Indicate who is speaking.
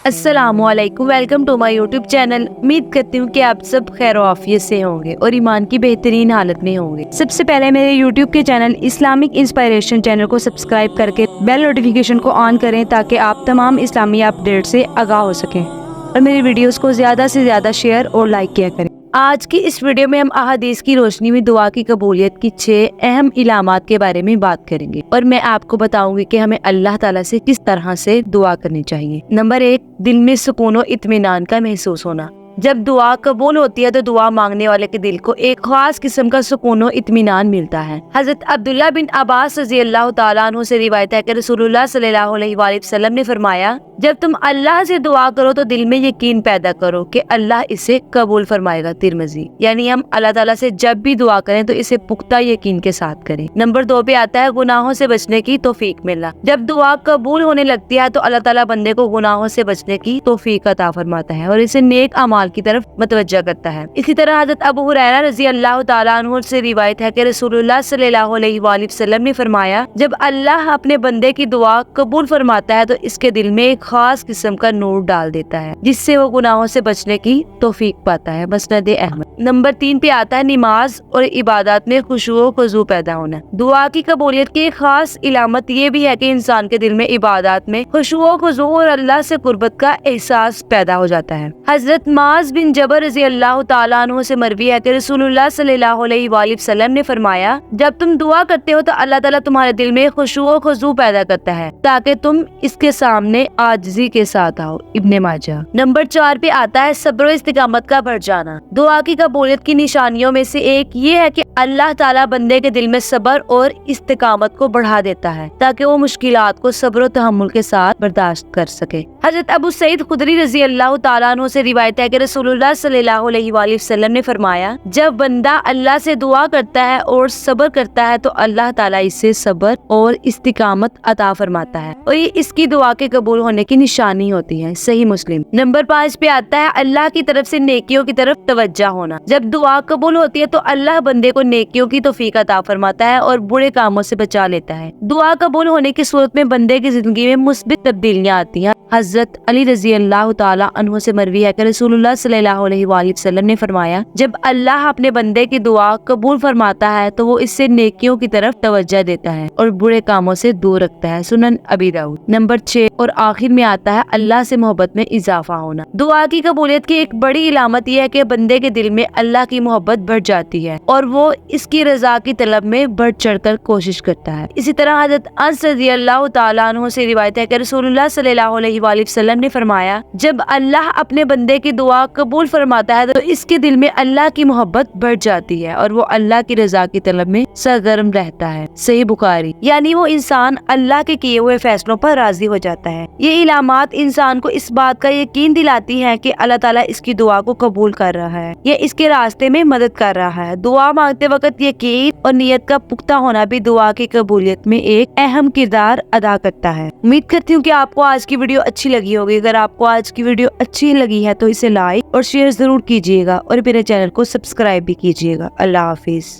Speaker 1: السلام علیکم، welcome to my YouTube channel. امید کرتی ہوں کہ آپ سب خیر و عافیت سے ہوں گے اور ایمان کی بہترین حالت میں ہوں گے۔ سب سے پہلے میرے یوٹیوب کے چینل اسلامک انسپائریشن چینل کو سبسکرائب کر کے بیل نوٹیفیکیشن کو آن کریں تاکہ آپ تمام اسلامی اپڈیٹ سے آگاہ ہو سکیں اور میری ویڈیوز کو زیادہ سے زیادہ شیئر اور لائک کیا کریں۔ آج کی اس ویڈیو میں ہم احادیث کی روشنی میں دعا کی قبولیت کی 6 اہم علامات کے بارے میں بات کریں گے اور میں آپ کو بتاؤں گی کہ ہمیں اللہ تعالیٰ سے کس طرح سے دعا کرنی چاہیے۔ نمبر 1، دل میں سکون و اطمینان کا محسوس ہونا۔ جب دعا قبول ہوتی ہے تو دعا مانگنے والے کے دل کو ایک خاص قسم کا سکون و اطمینان ملتا ہے۔ حضرت عبداللہ بن عباس رضی اللہ تعالیٰ عنہ سے روایت ہے کہ رسول اللہ صلی اللہ علیہ وآلہ وسلم نے فرمایا، جب تم اللہ سے دعا کرو تو دل میں یقین پیدا کرو کہ اللہ اسے قبول فرمائے گا۔ ترمذی۔ یعنی ہم اللہ تعالیٰ سے جب بھی دعا کریں تو اسے پختہ یقین کے ساتھ کریں۔ نمبر 2 پہ آتا ہے گناہوں سے بچنے کی توفیق ملنا۔ جب دعا قبول ہونے لگتی ہے تو اللہ تعالیٰ بندے کو گناہوں سے بچنے کی توفیق عطا فرماتا ہے اور اسے نیک اعمال کی طرف متوجہ کرتا ہے۔ اسی طرح حضرت ابو ہریرہ رضی اللہ تعالیٰ عنہ سے روایت ہے کہ رسول اللہ صلی اللہ علیہ وآلہ وسلم نے فرمایا، جب اللہ اپنے بندے کی دعا قبول فرماتا ہے تو اس کے دل میں ایک خاص قسم کا نور ڈال دیتا ہے جس سے وہ گناہوں سے بچنے کی توفیق پاتا ہے۔ مسند احمد۔ نمبر 3 پہ آتا ہے نماز اور عبادات میں خشوع و خضوع پیدا ہونا۔ دعا کی قبولیت کی ایک خاص علامت یہ بھی ہے کہ انسان کے دل میں عبادات میں خشوع و خضوع اور اللہ سے قربت کا احساس پیدا ہو جاتا ہے۔ حضرت معاذ بن جبل رضی اللہ تعالیٰ عنہ سے مروی ہے کہ رسول اللہ صلی اللہ علیہ وآلہ وسلم نے فرمایا، جب تم دعا کرتے ہو تو اللہ تعالیٰ تمہارے دل میں خشوع و خضوع پیدا کرتا ہے تاکہ تم اس کے سامنے عاجزی کے ساتھ آؤ۔ ابن ماجہ۔ نمبر 4 پہ آتا ہے صبر و استقامت کا بڑھ جانا۔ دعا کی قبولیت کی نشانیوں میں سے ایک یہ ہے کہ اللہ تعالیٰ بندے کے دل میں صبر اور استقامت کو بڑھا دیتا ہے تاکہ وہ مشکلات کو صبر و تحمل کے ساتھ برداشت کر سکے۔ حضرت ابو سعید خدری رضی اللہ تعالیٰ عنہ سے روایت ہے کہ رسول اللہ صلی اللہ علیہ وآلہ وسلم نے فرمایا، جب بندہ اللہ سے دعا کرتا ہے اور صبر کرتا ہے تو اللہ تعالیٰ اسے صبر اور استقامت عطا فرماتا ہے اور یہ اس کی دعا کے قبول ہونے کی نشانی ہوتی ہے۔ صحیح مسلم۔ نمبر 5 پہ آتا ہے اللہ کی طرف سے نیکیوں کی طرف توجہ ہونا۔ جب دعا قبول ہوتی ہے تو اللہ بندے کو نیکیوں کی توفیق عطا فرماتا ہے اور برے کاموں سے بچا لیتا ہے۔ دعا قبول ہونے کی صورت میں بندے کی زندگی میں مثبت تبدیلیاں آتی ہیں۔ حضرت علی رضی اللہ تعالیٰ عنہ سے مروی ہے کہ رسول اللہ صلی اللہ علیہ وآلہ وسلم نے فرمایا، جب اللہ اپنے بندے کی دعا قبول فرماتا ہے تو وہ اس سے نیکیوں کی طرف توجہ دیتا ہے اور برے کاموں سے دور رکھتا ہے۔ سنن ابی داؤد۔ نمبر 6 اور آخر میں آتا ہے اللہ سے محبت میں اضافہ ہونا۔ دعا کی قبولیت کی ایک بڑی علامت یہ ہے کہ بندے کے دل میں اللہ کی محبت بڑھ جاتی ہے اور وہ اس کی رضا کی طلب میں بڑھ چڑھ کر کوشش کرتا ہے۔ اسی طرح حضرت انس رضی اللہ تعالیٰ عنہ سے روایت ہے کہ رسول اللہ صلی اللہ علیہ وآلہ وسلم نے فرمایا، جب اللہ اپنے بندے کی دعا قبول فرماتا ہے تو اس کے دل میں اللہ کی محبت بڑھ جاتی ہے اور وہ اللہ کی رضا کی طلب میں سرگرم رہتا ہے۔ صحیح بخاری۔ یعنی وہ انسان اللہ کے کیے ہوئے فیصلوں پر راضی ہو جاتا ہے۔ یہ علامات انسان کو اس بات کا یقین دلاتی ہیں کہ اللہ تعالیٰ اس کی دعا کو قبول کر رہا ہے، یہ اس کے راستے میں مدد کر رہا ہے۔ دعا مانگتے وقت یقین اور نیت کا پختہ ہونا بھی دعا کی قبولیت میں ایک اہم کردار ادا کرتا ہے۔ امید کرتی ہوں کہ آپ کو آج کی ویڈیو اچھی لگی ہوگی۔ اگر آپ کو آج کی ویڈیو اچھی لگی ہے تو اسے لائک اور شیئر ضرور کیجیے گا اور میرے چینل کو سبسکرائب بھی کیجیے گا۔ اللہ حافظ۔